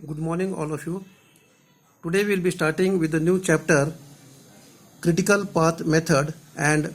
Good morning, all of you. Today we'll be starting with the new chapter, Critical Path Method and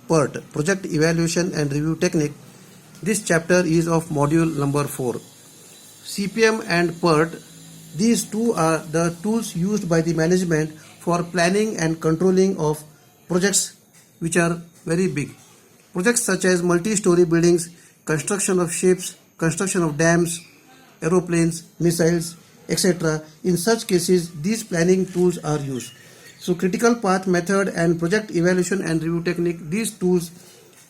PERT, Project Evaluation and Review Technique. This chapter is of module number 4. CPM and PERT, these two are the tools used by the management for planning and controlling of projects which are very big. Projects such as multi-story buildings, construction of ships, construction of dams, aeroplanes, missiles, etc. In such cases, these planning tools are used. So critical path method and project evaluation and review technique, these tools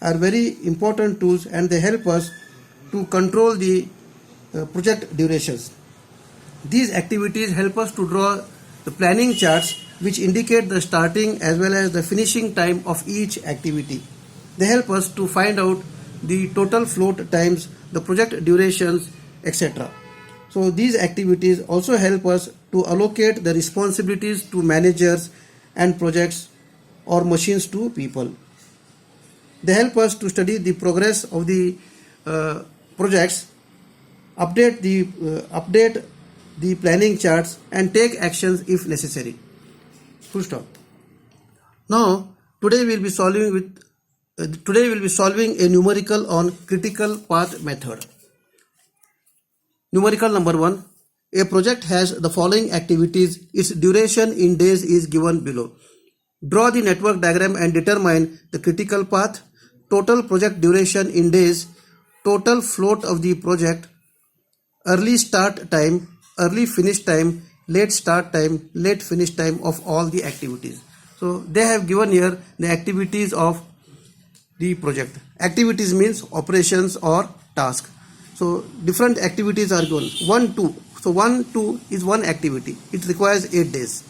are very important tools and they help us to control the project durations. These activities help us to draw the planning charts which indicate the starting as well as the finishing time of each activity. They help us to find out the total float times, the project durations, etc. So these activities also help us to allocate the responsibilities to managers and projects or machines to people. They help us to study the progress of the projects, update the planning charts and take actions if necessary. Full stop. Now today we'll be solving a numerical on critical path method. Numerical number 1. A project has the following activities. Its duration in days is given below. Draw the network diagram and determine the critical path, total project duration in days, total float of the project, early start time, early finish time, late start time, late finish time of all the activities. So they have given here the activities of the project. Activities means operations or task. So different activities are given. 1, 2. So 1, 2 is one activity. It requires 8 days.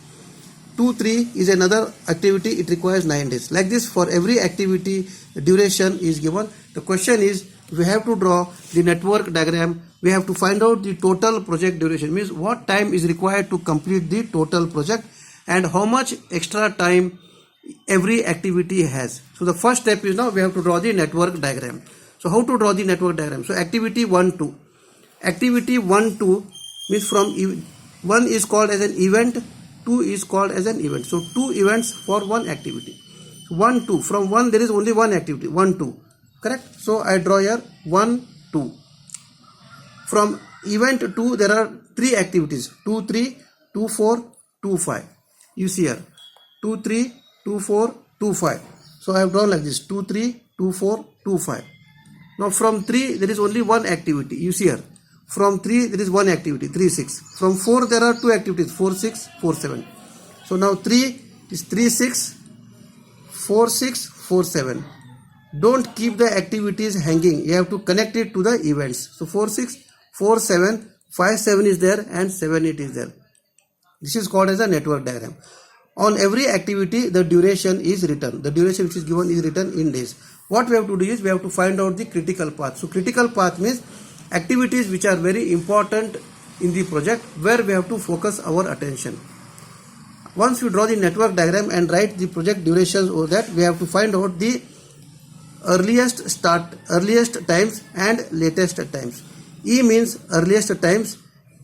2, 3 is another activity. It requires 9 days. Like this, for every activity, the duration is given. The question is, we have to draw the network diagram. We have to find out the total project duration. Means what time is required to complete the total project and how much extra time every activity has. So the first step is now we have to draw the network diagram. So how to draw the network diagram? So activity 1, 2. Activity 1, 2 means from 1 is called as an event, 2 is called as an event. So 2 events for one activity. 1, 2. From 1 there is only one activity. 1, 2. Correct? So I draw here 1, 2. From event 2 there are 3 activities. 2, 3, 2, 4, 2, 5. You see here. 2, 3, 2, 4, 2, 5. So I have drawn like this. 2, 3, 2, 4, 2, 5. Now from 3 there is only one activity. You see here. From 3 there is one activity. 3, 6. From 4 there are 2 activities. 4, 6, 4, 7. So now 3 is 3, 6, 4, 6, 4, 7. Don't keep the activities hanging. You have to connect it to the events. So 4, 6, 4, 7, 5, 7 is there and 7, 8 is there. This is called as a network diagram. On every activity the duration is written. The duration which is given is written in days. What we have to do is we have to find out the critical path. So critical path means activities which are very important in the project where we have to focus our attention. Once we draw the network diagram and write the project durations over that, we have to find out the earliest times and latest times. E means earliest times,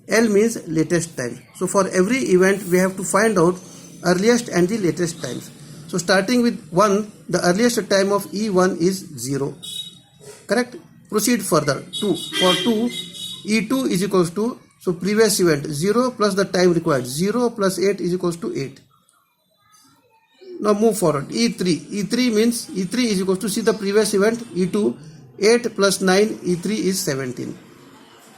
L means latest times. So for every event we have to find out earliest and the latest times. So starting with 1, the earliest time of E1 is 0. Correct? Proceed further. 2. For 2, E2 is equals to, so previous event 0 plus the time required. 0 plus 8 is equals to 8. Now move forward. E3. E3 means E3 is equals to, see the previous event E2. 8 plus 9, E3 is 17.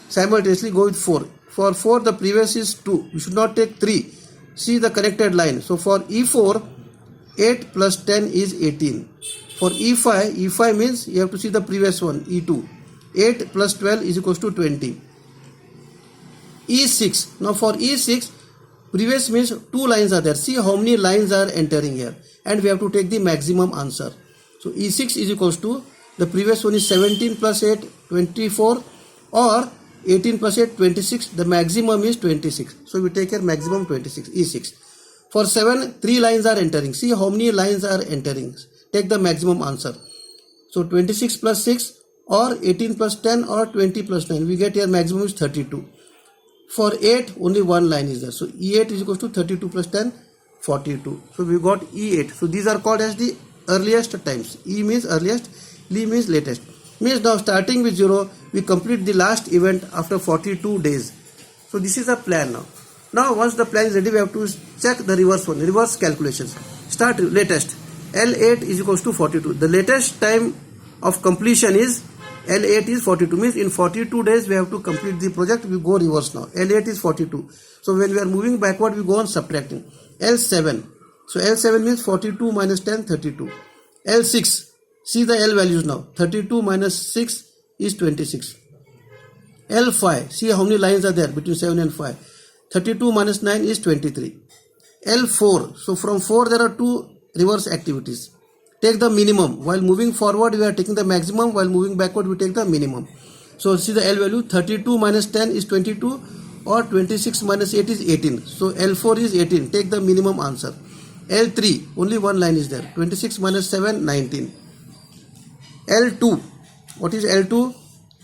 Simultaneously go with 4. For 4 the previous is 2. You should not take 3. See the connected line. So for E4, 8 plus 10 is 18. For E5 means you have to see the previous one, E2. 8 plus 12 is equals to 20. E6. Now for E6, previous means 2 lines are there. See how many lines are entering here. And we have to take the maximum answer. So E6 is equals to, the previous one is 17 plus 8, 24, or 18 plus 8, 26. The maximum is 26. So we take here maximum 26, E6. For 7, 3 lines are entering. See how many lines are entering. Take the maximum answer. So 26 plus 6 or 18 plus 10 or 20 plus 9. We get here maximum is 32. For 8, only one line is there. So E8 is equals to 32 plus 10, 42. So we got E8. So these are called as the earliest times. E means earliest, L means latest. Means now starting with 0, we complete the last event after 42 days. So this is a plan now. Now once the plan is ready, we have to check the reverse one, reverse calculations. Start latest. L8 is equals to 42. The latest time of completion is L8 is 42, means in 42 days we have to complete the project. We go reverse now. L8 is 42. So when we are moving backward, we go on subtracting. L7. So L7 means 42 minus 10, 32. L6. See the L values now. 32 minus 6 is 26. L5. See how many lines are there between 7 and 5. 32 minus 9 is 23. L4. So from 4 there are two reverse activities. Take the minimum. While moving forward, we are taking the maximum. While moving backward, we take the minimum. So see the L value. 32 minus 10 is 22, or 26 minus 8 is 18. So L4 is 18. Take the minimum answer. L3, only one line is there. 26 minus 7, 19. L2. What is L2?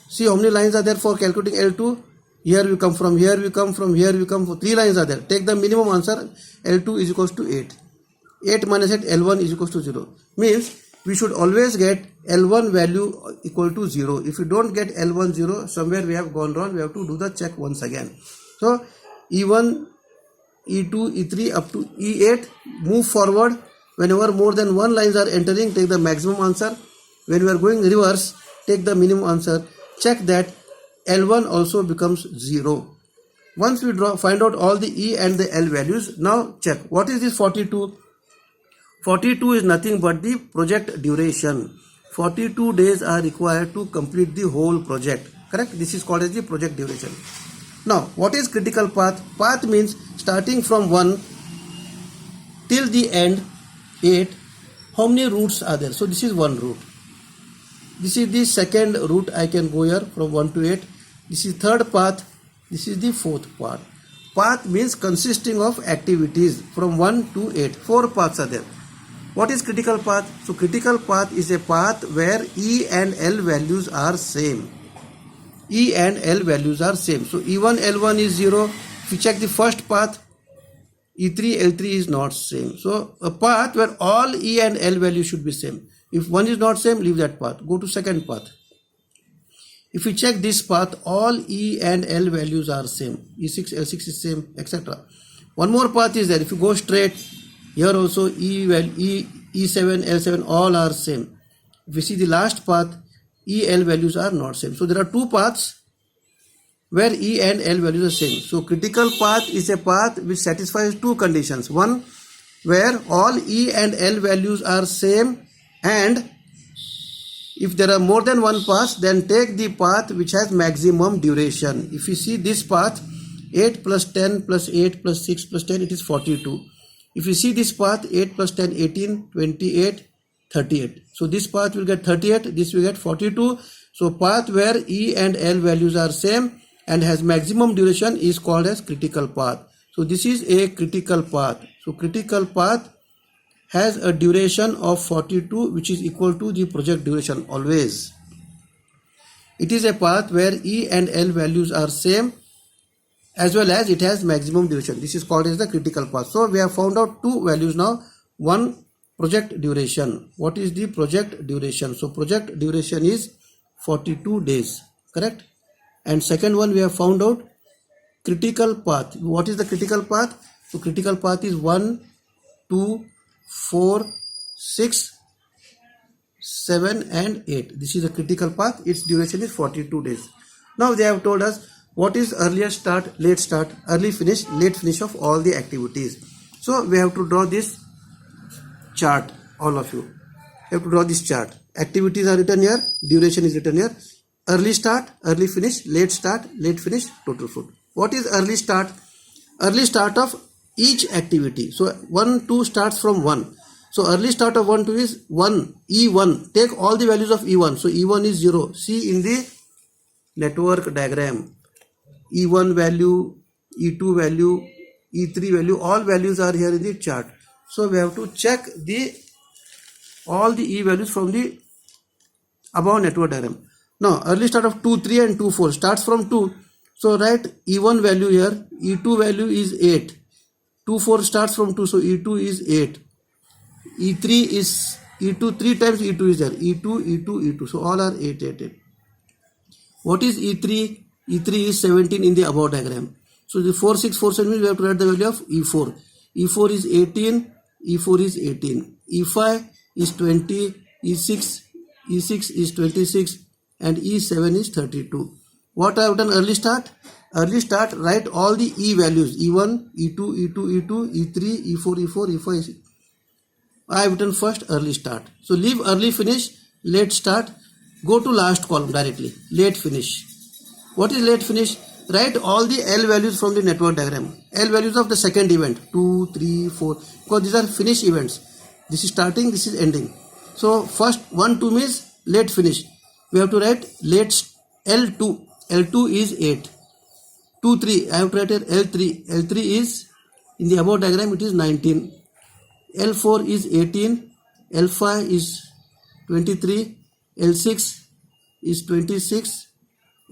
See how many lines are there for calculating L2. Here we come, from here we come, from here we come. 3 lines are there. Take the minimum answer. L2 is equals to 8. 8 minus 8, L1 is equals to 0. Means we should always get L1 value equal to 0. If you don't get L1 0, somewhere we have gone wrong. We have to do the check once again. So E1, E2, E3 up to E8. Move forward. Whenever more than one lines are entering, take the maximum answer. When we are going reverse, take the minimum answer. Check that L1 also becomes 0. Once we find out all the E and the L values, now check. What is this 42? 42 is nothing but the project duration. 42 days are required to complete the whole project. Correct? This is called as the project duration. Now, what is critical path? Path means starting from 1 till the end, 8. How many routes are there? So this is one route. This is the second route. I can go here from 1 to 8. This is third path. This is the fourth path. Path means consisting of activities from 1 to 8. 4 paths are there. What is critical path? So critical path is a path where E and L values are same. E and L values are same. So E1, L1 is 0. If you check the first path, E3, L3 is not same. So a path where all E and L values should be same. If one is not same, leave that path. Go to second path. If you check this path, all E and L values are same. E6, L6 is same, etc. One more path is there. If you go straight, here also E7, L7 all are same. If you see the last path, E, L values are not same. So there are two paths where E and L values are same. So critical path is a path which satisfies two conditions. One, where all E and L values are same, and if there are more than one path, then take the path which has maximum duration. If you see this path, 8 plus 10 plus 8 plus 6 plus 10, it is 42. If you see this path, 8 plus 10, 18, 28, 38. So this path will get 38, this will get 42. So path where E and L values are same and has maximum duration is called as critical path. So this is a critical path. So critical path has a duration of 42, which is equal to the project duration always. It is a path where E and L values are same, as well as it has maximum duration. This is called as the critical path. So we have found out two values now. One, project duration. What is the project duration? So project duration is 42 days. Correct? And second one, we have found out critical path. What is the critical path? So critical path is 1, 2, 4, 6, 7 and 8. This is a critical path. Its duration is 42 days. Now they have told us what is earlier start, late start, early finish, late finish of all the activities. So we have to draw this chart, all of you. You have to draw this chart. Activities are written here, duration is written here. Early start, early finish, late start, late finish, total fruit. What is early start? Early start of each activity. So 1, 2 starts from 1. So early start of 1, 2 is 1, E1. Take all the values of E1. So E1 is 0. See in the network diagram. E1 value, E2 value, E3 value, all values are here in the chart. So we have to check all the E values from the above network diagram. Now early start of 2, 3 and 2, 4 starts from 2. So write E1 value here. E2 value is 8. 2 4 starts from 2, so E2 is 8. E3 is E2, 3 times E2 is there. E2, E2, E2. So all are 8, 8, 8. What is E3? E3 is 17 in the above diagram. So the 4, 6, 4, 7 means we have to write the value of E4. E4 is 18. E4 is 18. E5 is 20. E6 is 26. And E7 is 32. What I have done early start? Early start, write all the E values. E1, E2, E2, E2, E3, E4, E4, E5. I have written first early start. So leave early finish, late start. Go to last column directly. Late finish. What is late finish? Write all the L values from the network diagram. L values of the second event. 2, 3, 4. Because these are finish events. This is starting, this is ending. So first 1, 2 means late finish. We have to write late L2. L2 is 8. 2, 3. I have to write here L3. L3 is, in the above diagram, it is 19. L4 is 18. L5 is 23. L6 is 26.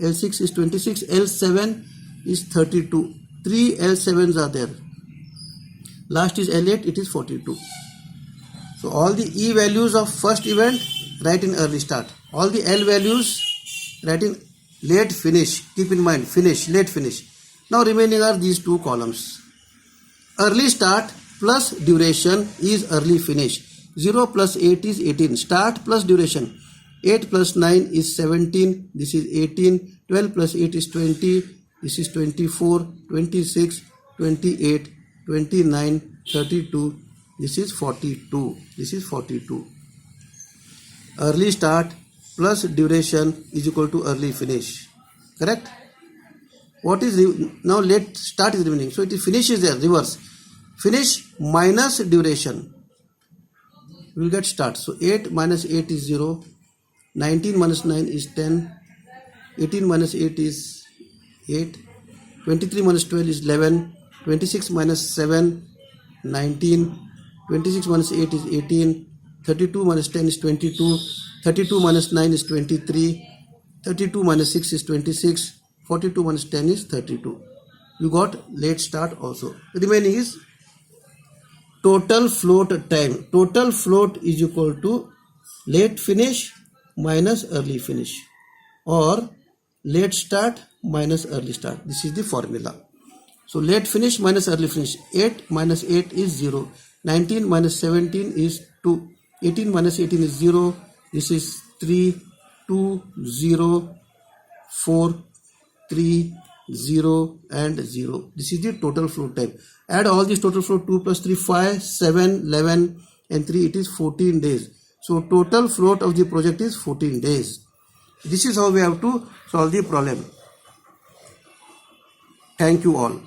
L6 is 26. L7 is 32. 3 L7s are there. Last is L8, it is 42. So all the E values of first event, write in early start. All the L values, write in late finish. Keep in mind, finish, late finish. Now remaining are these two columns. Early start plus duration is early finish. 0 plus 8 is 18. Start plus duration. 8 plus 9 is 17. This is 18. 12 plus 8 is 20. This is 24. 26. 28. 29. 32. This is 42. This is 42. Early start plus duration is equal to early finish. Correct? What is now late start is remaining. So it is finish is there, reverse. Finish minus duration. We will get start. So 8 minus 8 is 0. 19 minus 9 is 10. 18 minus 8 is 8. 23 minus 12 is 11. 26 minus 7, 19. 26 minus 8 is 18. 32 minus 10 is 22. 32 minus 9 is 23. 32 minus 6 is 26. 42 minus 10 is 32. You got late start also. The remaining is total float time. Total float is equal to late finish minus early finish, or late start minus early start. This is the formula. So late finish minus early finish. 8 minus 8 is 0. 19 minus 17 is 2. 18 minus 18 is 0. This is 3, 2, 0, 4, 3, 0 and 0. This is the total float time. Add all these total float. 2 plus 3, 5, 7, 11 and 3. It is 14 days. So total float of the project is 14 days. This is how we have to solve the problem. Thank you all.